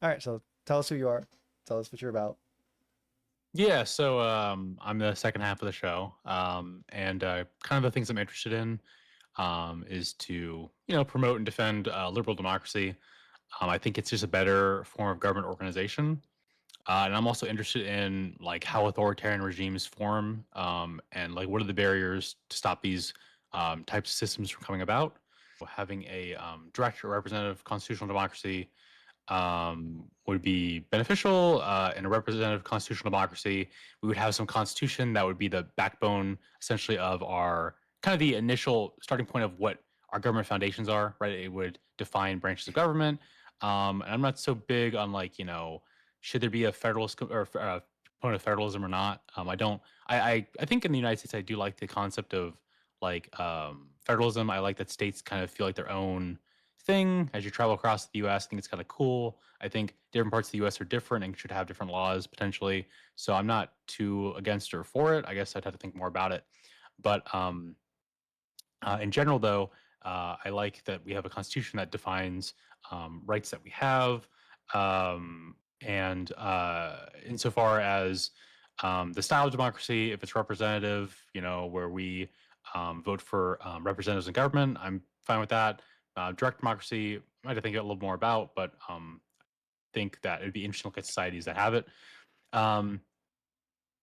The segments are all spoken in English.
All right, so tell us who you are. Tell us what you're about. Yeah, so I'm the second half of the show, and kind of the things I'm interested in is to promote and defend liberal democracy. I think it's just a better form of government organization, and I'm also interested in like how authoritarian regimes form, and like what are the barriers to stop these types of systems from coming about. Having a direct or representative constitutional democracy would be beneficial. In a representative constitutional democracy, we would have some constitution that would be the backbone, essentially, of our kind of the initial starting point of what our government foundations are. Right, it would define branches of government. And I'm not so big on like should there be a federalist or component of federalism or not. I don't. I think in the United States, I do like the concept of like federalism. I like that states kind of feel like their own thing as you travel across the U.S. I think it's kind of cool. I think different parts of the U.S. are different and should have different laws potentially. So I'm not too against or for it. I guess I'd have to think more about it. But in general, though, I like that we have a constitution that defines rights that we have, and insofar as the style of democracy, if it's representative, where we vote for representatives in government, I'm fine with that. Direct democracy, I might have to think a little more about, but think that it'd be interesting to look at societies that have it. Um,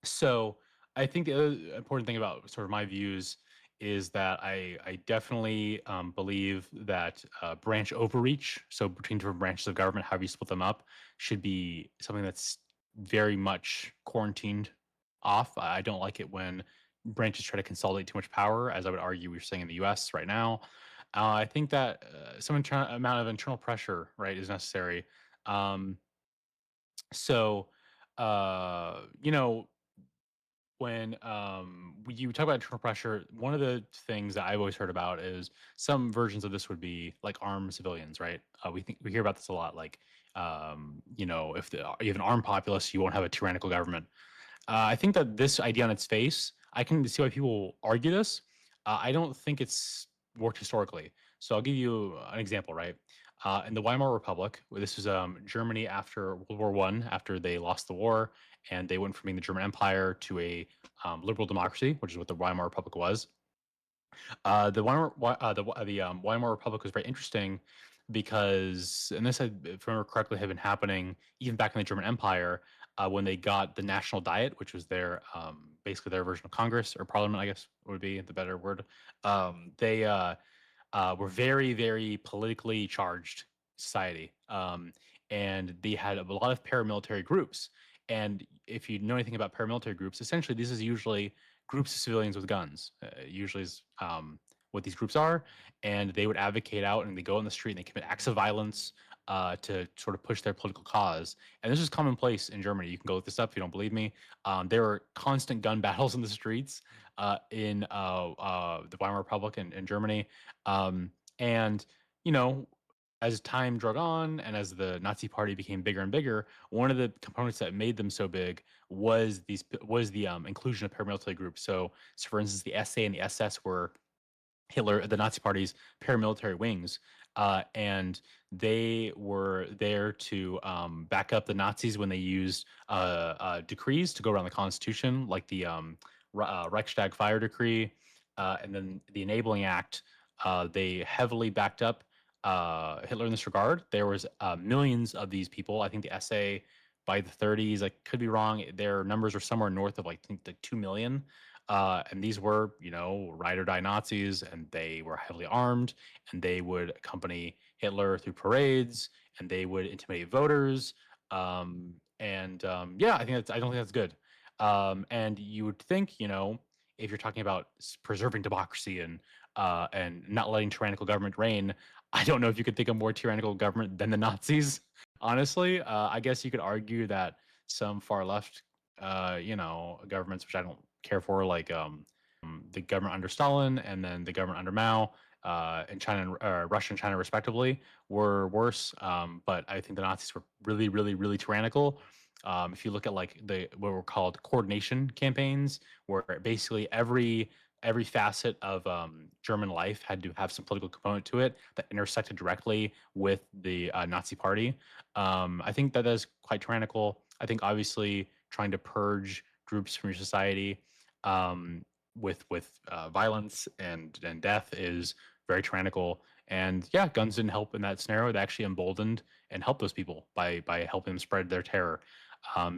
so I think the other important thing about sort of my views is that I definitely believe that branch overreach, so between different branches of government, however you split them up, should be something that's very much quarantined off. I don't like it when branches try to consolidate too much power, as I would argue we're seeing in the U.S. right now. I think that some amount of internal pressure, right, is necessary. Um, so, you know, when you talk about internal pressure, one of the things that I've always heard about is some versions of this would be like armed civilians, right? We hear about this a lot. Like, if you have an armed populace, you won't have a tyrannical government. I think that this idea on its face, I can see why people argue this. I don't think it's worked historically. So I'll give you an example, right? In the Weimar Republic, where this was Germany after World War One, after they lost the war, and they went from being the German Empire to a liberal democracy, which is what the Weimar Republic was. The Weimar Republic was very interesting because, and this, if I remember correctly, had been happening even back in the German Empire when they got the National Diet, which was their basically their version of Congress or Parliament, I guess would be the better word. They were very, very politically charged society, and they had a lot of paramilitary groups. And if you know anything about paramilitary groups, essentially this is usually groups of civilians with guns. Usually is what these groups are, and they would advocate out and they go in the street and they commit acts of violence to sort of push their political cause. And this is commonplace in Germany. You can go look this up if you don't believe me. There were constant gun battles in the streets in the Weimar Republic in Germany, and you know as time drug on and as the Nazi Party became bigger and bigger, one of the components that made them so big was the inclusion of paramilitary groups. So for instance, the SA and the SS were the Nazi Party's paramilitary wings, and they were there to back up the Nazis when they used decrees to go around the Constitution, like the Reichstag Fire Decree, and then the Enabling Act. They heavily backed up Hitler in this regard. There was millions of these people. I think the SA by the 30s, I could be wrong. Their numbers were somewhere north of like I think like 2 million. And these were, ride or die Nazis, and they were heavily armed, and they would accompany Hitler through parades, and they would intimidate voters. Yeah, I don't think that's good. And you would think, if you're talking about preserving democracy and not letting tyrannical government reign, I don't know if you could think of more tyrannical government than the Nazis. Honestly, I guess you could argue that some far left, governments, which I don't care for, like the government under Stalin and then the government under Mao, in China, Russia and China respectively, were worse. But I think the Nazis were really, really, really tyrannical. If you look at like the what were called coordination campaigns, where basically every every facet of German life had to have some political component to it that intersected directly with the Nazi Party. I think that is quite tyrannical. I think obviously trying to purge groups from your society with violence and death is very tyrannical. And yeah, guns didn't help in that scenario. They actually emboldened and helped those people by helping them spread their terror.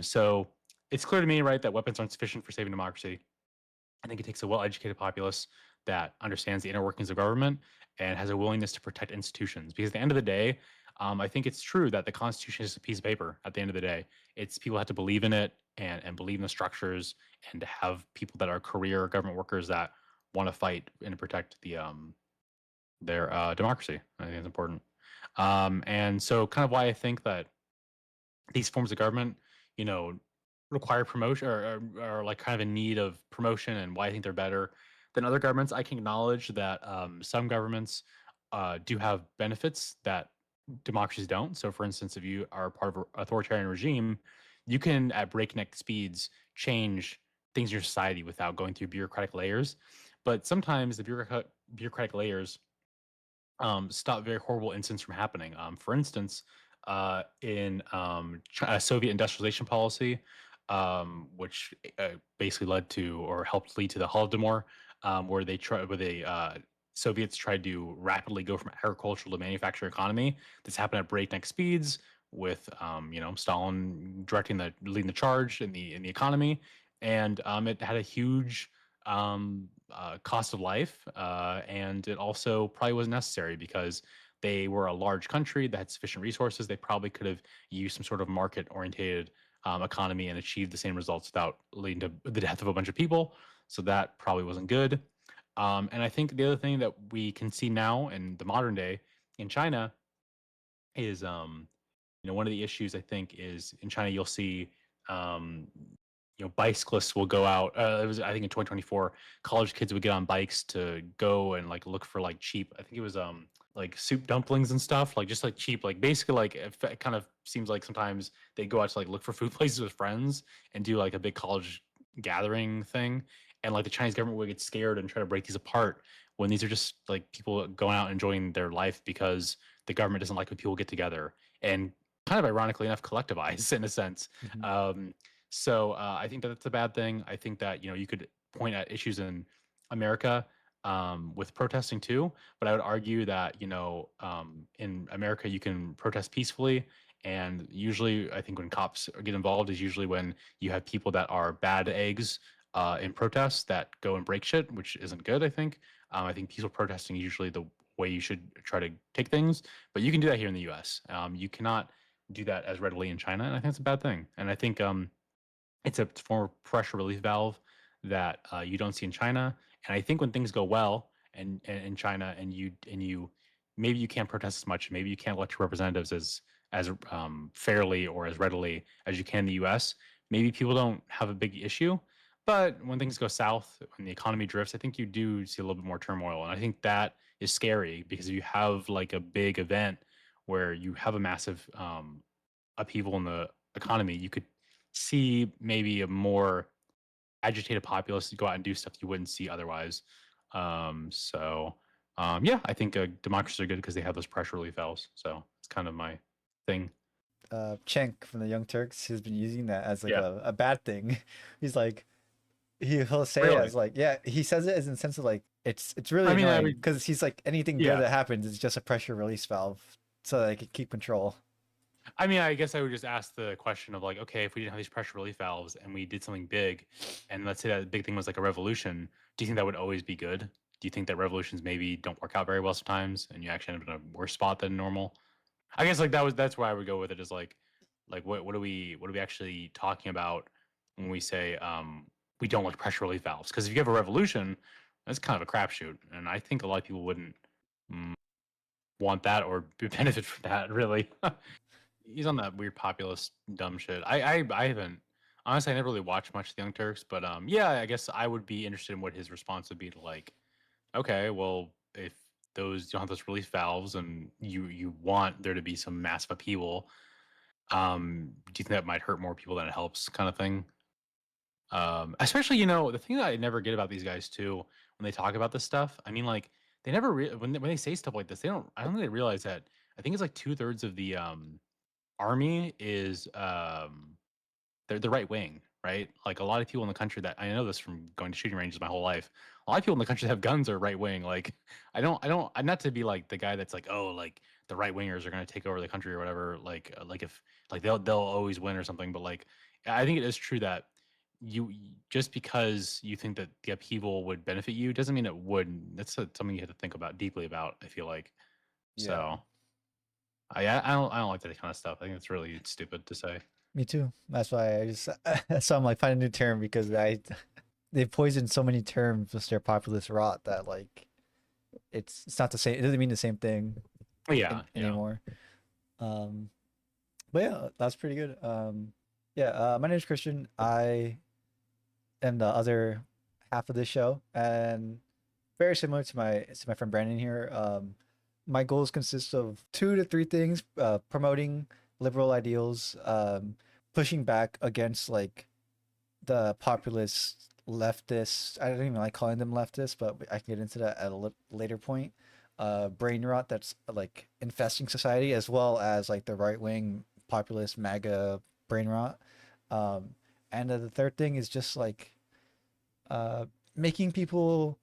So it's clear to me, right, that weapons aren't sufficient for saving democracy. I think it takes a well-educated populace that understands the inner workings of government and has a willingness to protect institutions. Because at the end of the day, I think it's true that the Constitution is a piece of paper. At the end of the day, it's people have to believe in it and believe in the structures, and to have people that are career government workers that want to fight and to protect their democracy. I think it's important. And so, kind of why I think that these forms of government, you know, require promotion or like kind of in need of promotion, and why I think they're better than other governments. I can acknowledge that some governments do have benefits that democracies don't. So, for instance, if you are part of an authoritarian regime, you can at breakneck speeds change things in your society without going through bureaucratic layers. But sometimes the bureaucratic layers stop very horrible incidents from happening. For instance, in Soviet industrialization policy, which basically led to or helped lead to the Holodomor, where the Soviets tried to rapidly go from agricultural to manufacturing economy. This happened at breakneck speeds, with Stalin leading the charge in the economy, and it had a huge cost of life, and it also probably was necessary because they were a large country that had sufficient resources. They probably could have used some sort of market-oriented economy and achieved the same results without leading to the death of a bunch of people. So that probably wasn't good. And I think the other thing that we can see now in the modern day in China is one of the issues I think is in China you'll see um, bicyclists will go out. It was, I think, in 2024, college kids would get on bikes to go and like look for like cheap. I think it was like soup dumplings and stuff, like just like cheap, like basically like it kind of seems like sometimes they go out to like look for food places with friends and do like a big college gathering thing, and like the Chinese government would get scared and try to break these apart when these are just like people going out enjoying their life because the government doesn't like when people get together and kind of ironically enough collectivize in a sense. Mhm. So I think that that's a bad thing. I think that you could point at issues in America with protesting too, but I would argue that in America you can protest peacefully, and usually I think when cops get involved is usually when you have people that are bad eggs in protests that go and break shit, which isn't good. I think peaceful protesting is usually the way you should try to take things, but you can do that here in the U.S. You cannot do that as readily in China, and I think it's a bad thing. And I think it's a form of pressure relief valve that you don't see in China. And I think when things go well and in China, and you maybe you can't protest as much, maybe you can't elect your representatives as fairly or as readily as you can in the U.S. Maybe people don't have a big issue, but when things go south, when the economy drifts, I think you do see a little bit more turmoil, and I think that is scary because if you have like a big event where you have a massive upheaval in the economy, you could see maybe a more agitated populace go out and do stuff you wouldn't see otherwise. Yeah, I think democracies are good because they have those pressure relief valves. So it's kind of my thing. Cenk from the Young Turks has been using that as like Yeah, a bad thing. He's like he'll say it really. as like, yeah, he says it as in the sense of like it's really I mean, annoying because he's like anything good yeah. that happens is just a pressure release valve so they can keep control. I mean, I guess I would just ask the question of like, okay, if we didn't have these pressure relief valves and we did something big, and let's say that big thing was like a revolution, do you think that would always be good? Do you think that revolutions maybe don't work out very well sometimes, and you actually end up in a worse spot than normal? I guess like that's where I would go with it is like what are we actually talking about when we say we don't like pressure relief valves? Because if you have a revolution, that's kind of a crapshoot, and I think a lot of people wouldn't mm, want that or benefit from that really. He's on that weird populist dumb shit. I haven't honestly I never really watched much of the Young Turks, but yeah, I guess I would be interested in what his response would be to like, okay, well, if those don't have those relief valves and you want there to be some massive upheaval, do you think that might hurt more people than it helps kind of thing? Especially, the thing that I never get about these guys too, when they talk about this stuff. I mean, like they never when they say stuff like this, they don't. I don't think they realize that. I think it's like 2/3 of the army is they're the right wing, right? Like a lot of people in the country that I know this from going to shooting ranges my whole life. A lot of people in the country that have guns are right wing. Like I'm not to be like the guy that's like, oh, like the right wingers are going to take over the country or whatever. Like if like they'll always win or something. But like I think it is true that just because you think that the upheaval would benefit you doesn't mean it wouldn't. That's something you have to think about deeply about. I feel like Yeah, so. I don't like that kind of stuff. I think it's really stupid to say. me too. That's why I just so I'm like find a new term because I they poisoned so many terms with their populist rot that like it's not the same. It doesn't mean the same thing Yeah, yeah. anymore. Um, but yeah, that's pretty good. Yeah, my name is Christian. I am the other half of this show, and very similar to my friend Brandon here. My goals consist of 2 to 3 things: promoting liberal ideals, pushing back against like the populist leftists. I don't even like calling them leftists, but I can get into that at a later point. Brain rot that's like infesting society, as well as like the right wing populist MAGA brain rot. Um, and the third thing is just like uh, making people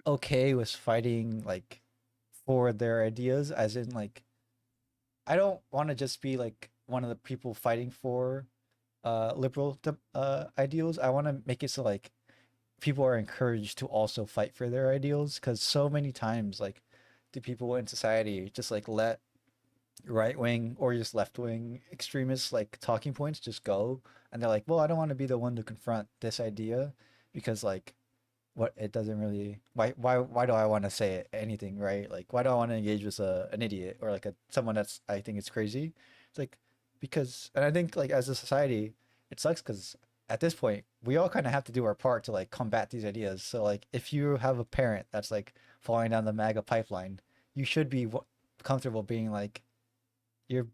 okay with fighting like for their ideas, as in like I don't want to just be like one of the people fighting for liberal ideals. I want to make it so like people are encouraged to also fight for their ideals, because so many times like do people in society just like let right wing or just left wing extremists like talking points just go, and they're like, well, I don't want to be the one to confront this idea because like what it doesn't really why do I want to say anything, right? Like why do I want to engage with an idiot or like a someone that's I think it's crazy. It's like because and I think like as a society it sucks because at this point we all kind of have to do our part to like combat these ideas. So like if you have a parent that's like falling down the MAGA pipeline, you should be comfortable being like you're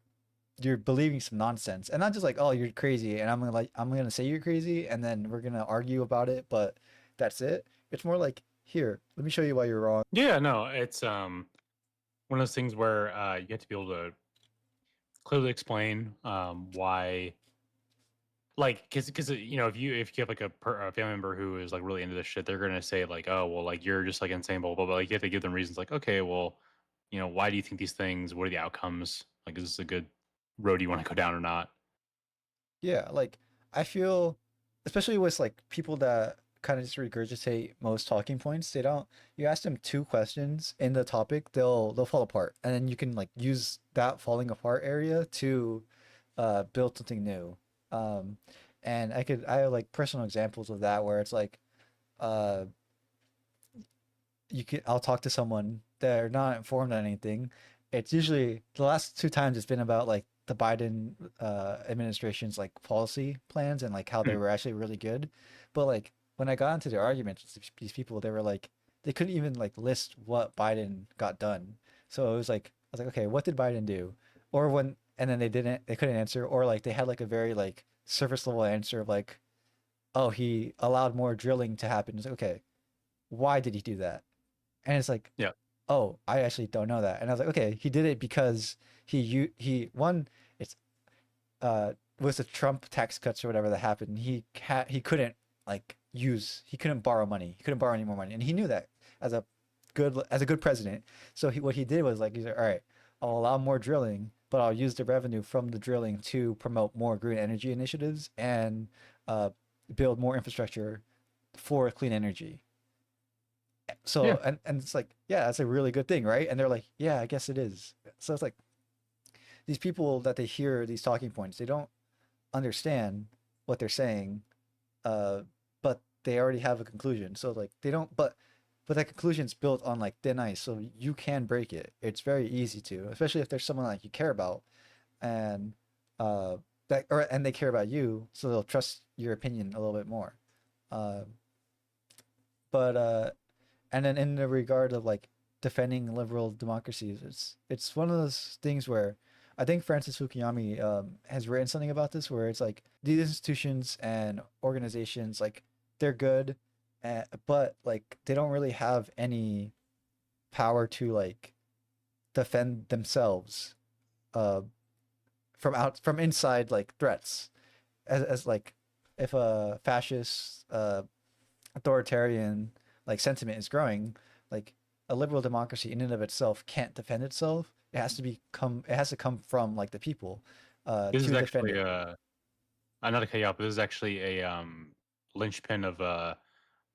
you're believing some nonsense and not just like, oh, you're crazy and I'm gonna say you're crazy and then we're gonna argue about it, but that's it. It's more like, here, let me show you why you're wrong. Yeah, no, it's one of those things where you have to be able to clearly explain why, like, because if you have like a family member who is like really into this shit, they're gonna say like, oh, well, like you're just like insane, blah blah blah. Like you have to give them reasons, like, okay, well, why do you think these things? What are the outcomes? Like, is this a good road you want to go down or not? Yeah, like I feel, especially with like people that kind of just regurgitate most talking points, they don't. You ask them 2 questions in the topic, they'll fall apart, and then you can like use that falling apart area to build something new. Um, and I have like personal examples of that where it's like uh I'll talk to someone they're not informed on anything. It's usually the last 2 times it's been about like the Biden administration's like policy plans and like how they Hmm. were actually really good. But like when I got into the arguments with these people, they were like they couldn't even like list what Biden got done. So it was like I was like, okay, what did Biden do? Or when and then they couldn't answer, or like they had like a very like surface level answer of like, oh, he allowed more drilling to happen. It's like, okay, why did he do that? And it's like, Yeah. oh, I actually don't know that. And I was like, okay, he did it because he one, it's with the Trump tax cuts or whatever that happened, he couldn't he couldn't borrow money. He couldn't borrow any more money. And he knew that as a good president. So what he did was like he's like, all right, I'll allow more drilling, but I'll use the revenue from the drilling to promote more green energy initiatives and uh, build more infrastructure for clean energy. So Yeah. and it's like, yeah, that's a really good thing, right? And they're like, yeah, I guess it is. So it's like these people that they hear these talking points, they don't understand what they're saying, uh, but they already have a conclusion. So like they don't, but that conclusion's built on like thin ice, so you can break it. It's very easy to, especially if there's someone like you care about, and uh, and they care about you, so they'll trust your opinion a little bit more. Uh, but and then in the regard of like defending liberal democracies, it's one of those things where I think Francis Fukuyama has written something about this where it's like these institutions and organizations like they're good, but like they don't really have any power to like defend themselves uh, from inside like threats as like if a fascist authoritarian like sentiment is growing, like a liberal democracy in and of itself can't defend itself. It has to come from like the people This is to defend actually it. not to cut you off, but this is actually a linchpin of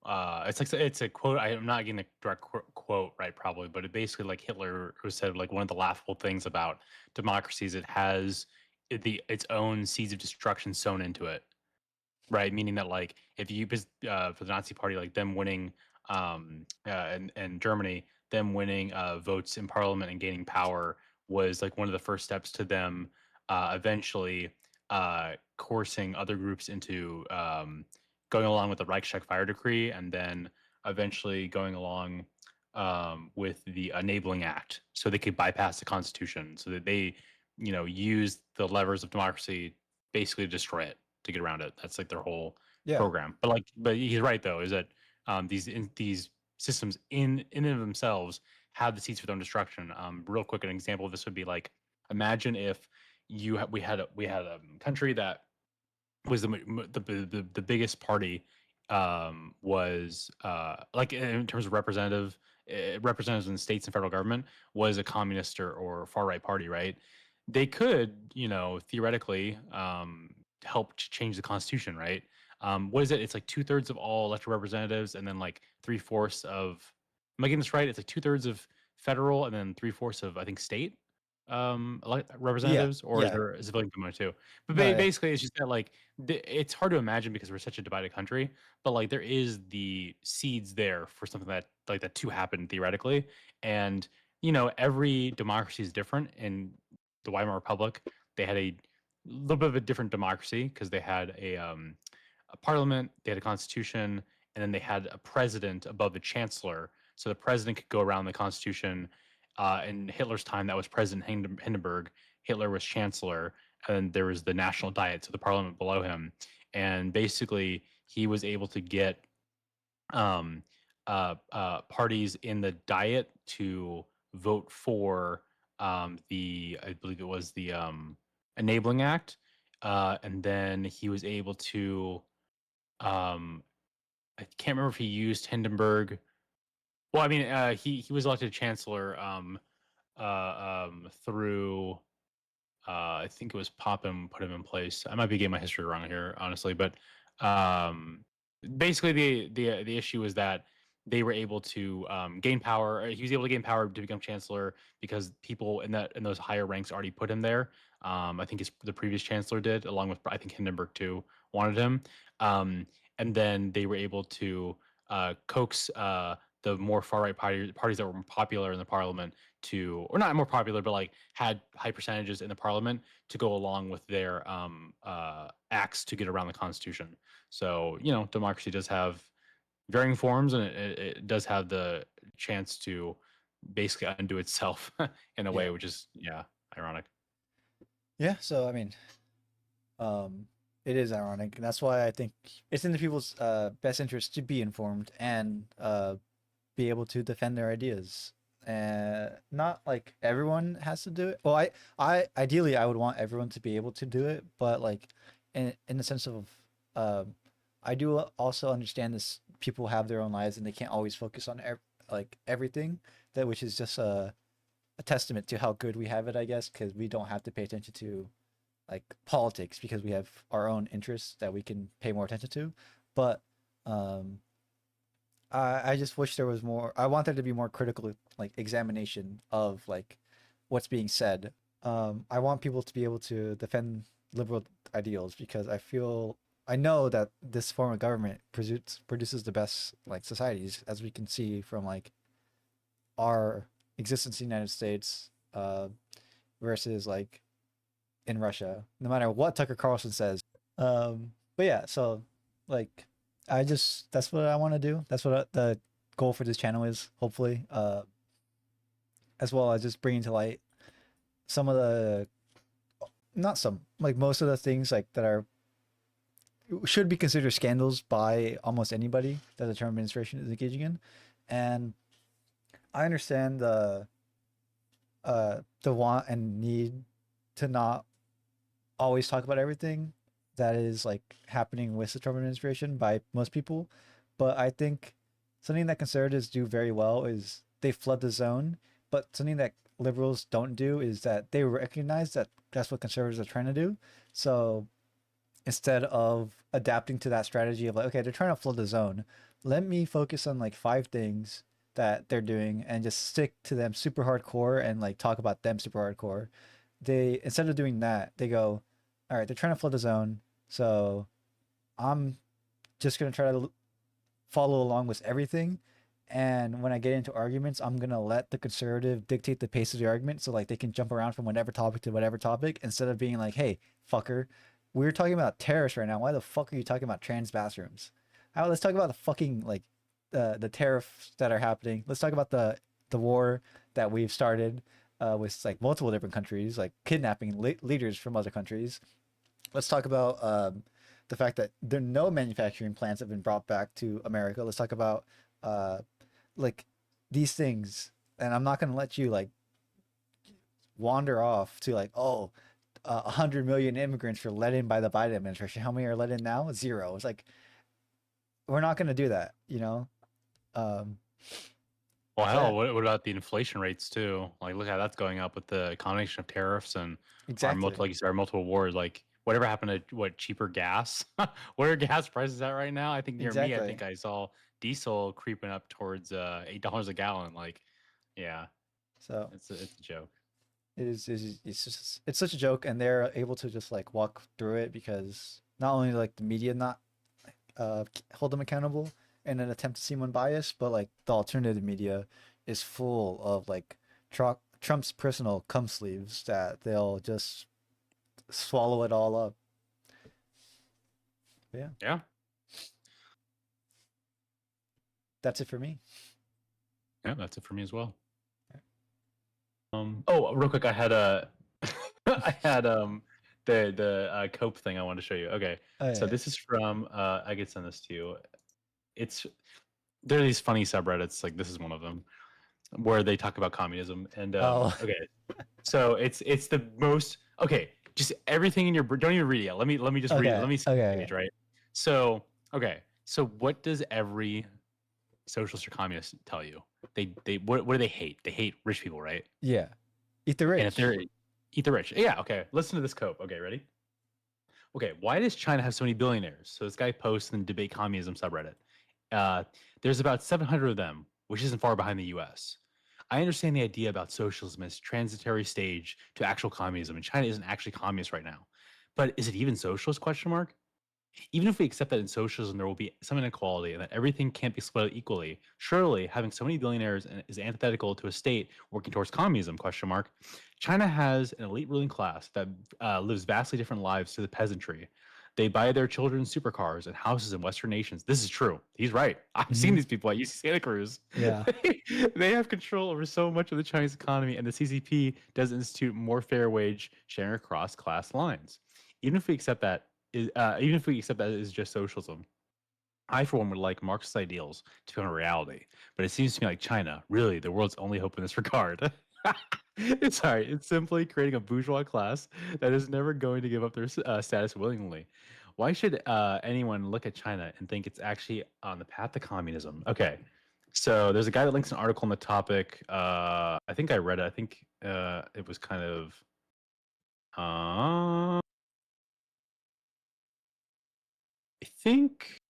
it's a quote. I'm not getting the direct quote right, probably, but it basically like Hitler who said like one of the laughable things about democracies, it has its own seeds of destruction sown into it, right? Meaning that like if you for the Nazi Party, like them winning and Germany, them winning votes in parliament and gaining power was like one of the first steps to them eventually coercing other groups into going along with the Reichstag fire decree, and then eventually going along with the Enabling Act, so they could bypass the Constitution, so that they, use the levers of democracy basically to destroy it to get around it. That's like their whole Yeah, program. But he's right though, is that these systems in and of themselves have the seeds for their own destruction. Real quick, an example of this would be like, imagine if we had a country that was the biggest party was like in terms of representatives in the states and federal government was a communist or far right party, right? They could, theoretically help to change the constitution, right? What is it? It's like 2/3 of all elected representatives, and then like 3/4 of. Am I getting this right? It's like 2/3 of federal, and then 3/4 of I think state yeah, representatives, or is yeah. there a civilian component too? But No, yeah, basically, it's just that like it's hard to imagine because we're such a divided country. But like there is the seeds there for something that like that to happen theoretically, and every democracy is different. In the Weimar Republic, they had a little bit of a different democracy because they had a parliament, they had a constitution, and then they had a president above the chancellor. So the president could go around the constitution. In Hitler's time, that was President Hindenburg. Hitler was chancellor, and there was the national diet, so the parliament below him. And basically, he was able to get um, parties in the diet to vote for I believe it was the Enabling Act, and then he was able to um, I can't remember if he used Hindenburg. Well, I mean, he was elected chancellor through I think it was Popham put him in place. I might be getting my history wrong here, honestly, but um, basically the issue was that they were able to gain power. He was able to gain power to become chancellor because people in those higher ranks already put him there. I think the previous chancellor did, along with I think Hindenburg too wanted him, um, and then they were able to coax the more far right parties that were more popular in the parliament to, or not more popular, but like had high percentages in the parliament to go along with their acts to get around the Constitution. So democracy does have varying forms, and it does have the chance to basically undo itself in a yeah, way, which is ironic. yeah. So I mean, um, it is ironic, and that's why I think it's in the people's best interest to be informed and be able to defend their ideas. And not like everyone has to do it. Well, I ideally I would want everyone to be able to do it, but like in the sense of um, I do also understand this. People have their own lives and they can't always focus on like everything. That which is just a testament to how good we have it, I guess, because we don't have to pay attention to like politics because we have our own interests that we can pay more attention to. But um, I just wish there was more. I want there to be more critical like examination of like what's being said. I want people to be able to defend liberal ideals because I know that this form of government produces the best like societies as we can see from like our existence in the United States versus like in Russia. No matter what Tucker Carlson says. But yeah, so like I just that's what I want to do. That's what the goal for this channel is, hopefully. As well as just bringing to light some of the not some, like most of the things like that are should be considered scandals by almost anybody that the Trump administration is engaging in. And I understand the want and need to not always talk about everything that is like happening with the Trump administration by most people. But I think something that conservatives do very well is they flood the zone. But something that liberals don't do is that they recognize that that's what conservatives are trying to do. So instead of adapting to that strategy of like, okay, they're trying to flood the zone, let me focus on like five things that they're doing and just stick to them super hardcore and like talk about them super hardcore. They instead of doing that, they go, all right, they're trying to flood the zone, so I'm just gonna try to follow along with everything. And when I get into arguments, I'm gonna let the conservative dictate the pace of the argument, so like they can jump around from whatever topic to whatever topic instead of being like, "Hey, fucker, we're talking about terrorists right now. Why the fuck are you talking about trans bathrooms? How? Let's talk about the fucking like the tariffs that are happening. Let's talk about the war that we've started with like multiple different countries, like kidnapping leaders from other countries. Let's talk about the fact that there no manufacturing plants have been brought back to America. Let's talk about uh, like these things, and I'm not gonna let you like wander off to like, oh, 100 million immigrants were let in by the Biden administration. How many are let in now? Zero. It's like we're not gonna do that, you know. Um, Well, so yeah, hell, what about the inflation rates too? Like, look how that's going up with the combination of tariffs and our exactly, multiple, like you said, our multiple wars. Like, whatever happened to what cheaper gas? What are gas prices at right now? I think near me, I exactly. think I saw diesel creeping up towards $8 a gallon. Like, yeah, So it's a joke. it's just it's such a joke, and they're able to just like walk through it because not only like the media not hold them accountable in an attempt to seem unbiased, but like the alternative media is full of like Trump's personal cum sleeves that they'll just swallow it all up. But yeah, Yeah, that's it for me. yeah, that's it for me as well. Oh, real quick, I had a, I had the cope thing I wanted to show you. Okay, Oh so yeah. this is from I could send this to you. It's There are these funny subreddits, like this is one of them, where they talk about communism. And Oh. okay, so it's the most okay. Just everything in your don't even read it yet. Let me just read it. Okay. Let me see the Okay. page, right? So okay, so what does every socialist or communist tell you? They what do they hate? They hate rich people, right? Yeah. Eat the And if they're rich. eat the rich, yeah. Okay, listen to this cope. Okay, ready? Okay, why does China have so many billionaires? So this guy posts in the debate communism subreddit. Uh, there's about 700 of them, which isn't far behind the U.S. I understand the idea about socialism as transitory stage to actual communism, and China isn't actually communist right now. But is it even socialist? Question mark. Even if we accept that in socialism there will be some inequality and that everything can't be split equally, surely having so many billionaires is antithetical to a state working towards communism? Question mark. China has an elite ruling class that lives vastly different lives to the peasantry. They buy their children supercars and houses in Western nations. This is true. He's right. I've seen Hmm. these people at UC Santa Cruz. Yeah. They have control over so much of the Chinese economy, and the CCP does institute more fair wage sharing across class lines. Even if we accept that even if we accept that it is just socialism, I, for one, would like Marxist ideals to become a reality. But it seems to me like China, really, the world's only hope in this regard. It's simply creating a bourgeois class that is never going to give up their status willingly. Why should anyone look at China and think it's actually on the path to communism? Okay, so there's a guy that links an article on the topic. I think I read it. I think it was kind of. I think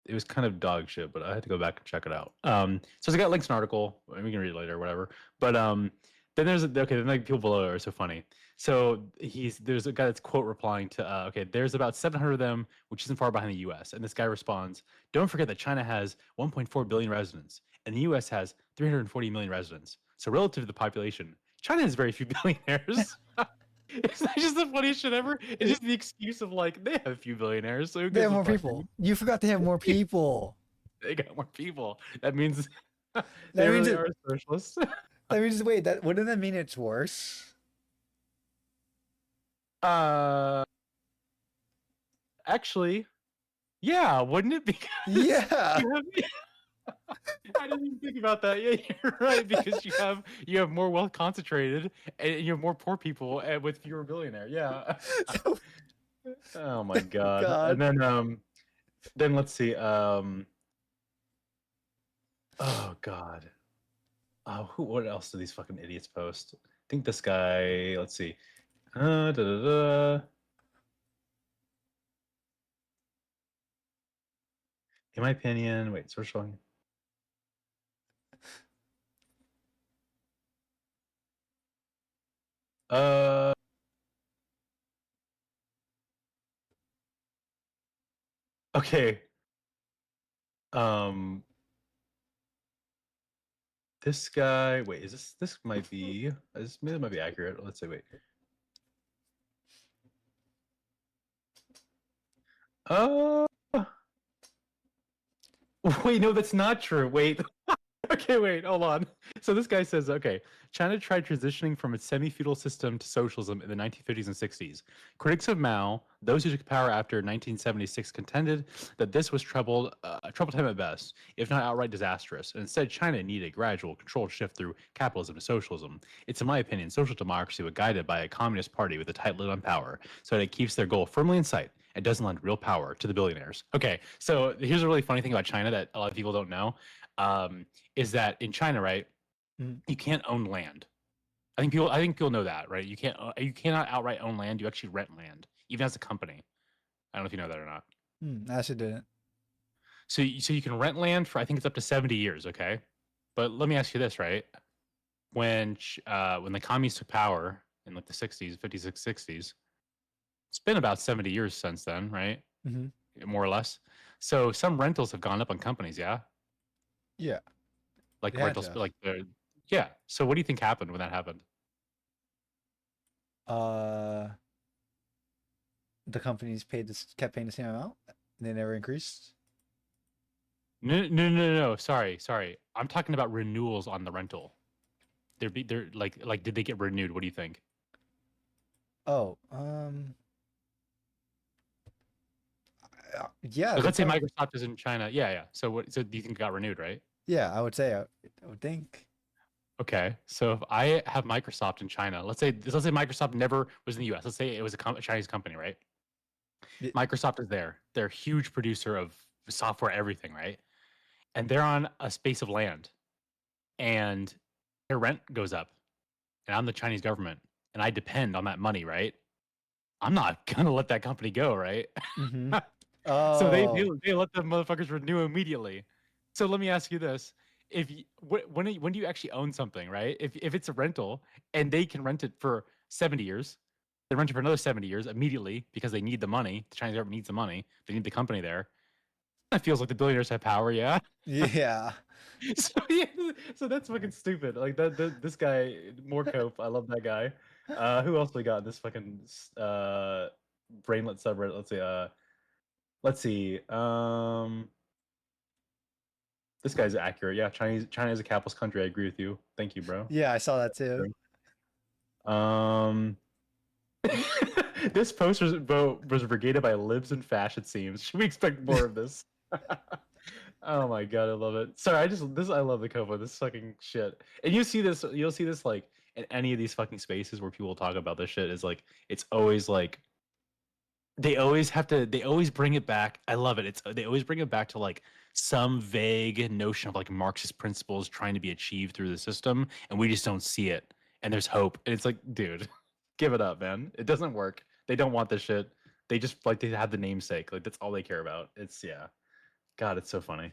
it was kind of dog shit, but I had to go back and check it out. So I got links an article, and we can read it later or whatever. But then then like people below are so funny. So there's a guy that's quote replying to okay, there's about 700 of them, which isn't far behind the U.S. And this guy responds, "Don't forget that China has 1.4 billion residents, and the U.S. has 340 million residents. So relative to the population, China has very few billionaires." It's not just the funniest shit ever. It's It- just the excuse of like they have a few billionaires, so who they have gives a more fuck? people. You forgot they have more people. They got more people. That means they That means really it. are socialists. That means wait. That wouldn't that mean it's worse? Uh, actually, yeah, wouldn't it? Because Yeah. you have, I didn't even think about that. Yeah, you're right. Because you have more wealth concentrated, and you have more poor people, and with fewer billionaire. Yeah. So, Oh my god. And God. then let's see. Oh god. What else do these fucking idiots post? I think this guy. Let's see. Da, da, da. In my opinion, wait. Search volume. Uh. Okay. Um. This guy. Wait. Is this? This might be. This maybe might be accurate. Let's see. Wait. Uh. Wait. No, that's not true. Wait. Okay, wait, hold on. So this guy says, okay, China tried transitioning from its semi-feudal system to socialism in the 1950s and 60s. Critics of Mao, those who took power after 1976, contended that this was troubled time at best, if not outright disastrous. And instead, China needed a gradual, controlled shift through capitalism to socialism. It's, in my opinion, social democracy was guided by a communist party with a tight lid on power, so that it keeps their goal firmly in sight and doesn't lend real power to the billionaires. Okay, so here's a really funny thing about China that a lot of people don't know. Is that in China, right? Mm. You can't own land. I think people know that, right? You cannot outright own land. You actually rent land, even as a company. I don't know if you know that or not. I actually didn't. So you can rent land for I think it's up to 70 years. Okay, but let me ask you this, right? When the communists took power in like the 60s, 50s, 60s, it's been about 70 years since then, right? Mm-hmm. More or less. So some rentals have gone up on companies, yeah, Yeah. like They had to rentals, have. like the yeah. So what do you think happened when that happened? Uh, the companies kept paying the same amount. They never increased. No. Sorry. I'm talking about renewals on the rental. They're like did they get renewed? What do you think? Oh, yeah, Like, they let's say probably. Microsoft is in China. Yeah. So what? So do you think it got renewed, right? Yeah, I would say. I would think. Okay. So if I have Microsoft in China, let's say Microsoft never was in the U.S. Let's say it was a Chinese company, right? Y- Microsoft is there. They're a huge producer of software, everything, right? And they're on a space of land, and their rent goes up, and I'm the Chinese government, and I depend on that money, right? I'm not gonna let that company go, right? Mm-hmm. So Oh, they let the motherfuckers renew immediately. So let me ask you this: if you, when do you actually own something, right? If it's a rental and they can rent it for 70 years, they rent it for another 70 years immediately because they need the money. The Chinese government needs the money. They need the company there. That feels like the billionaires have power, yeah. yeah. So yeah, so that's fucking stupid. Like this guy Morecope, I love that guy. Who else we got? This fucking brainlet subreddit. Let's see. This guy's accurate. Yeah, China is a capitalist country. I agree with you. Thank you, bro. Yeah, I saw that too. Um, this post was brigaded by libs and fash. It seems. Should we expect more of this? Oh my god, I love it. Sorry, I love the Kobo. This fucking shit. And you'll see this like in any of these fucking spaces where people talk about this shit is like it's always like they always bring it back. I love it. They always bring it back to like some vague notion of like Marxist principles trying to be achieved through the system, and we just don't see it. And there's hope. And it's like, dude, give it up, man. It doesn't work. They don't want this shit. They just like they have the namesake. Like that's all they care about. It's yeah. God, it's so funny.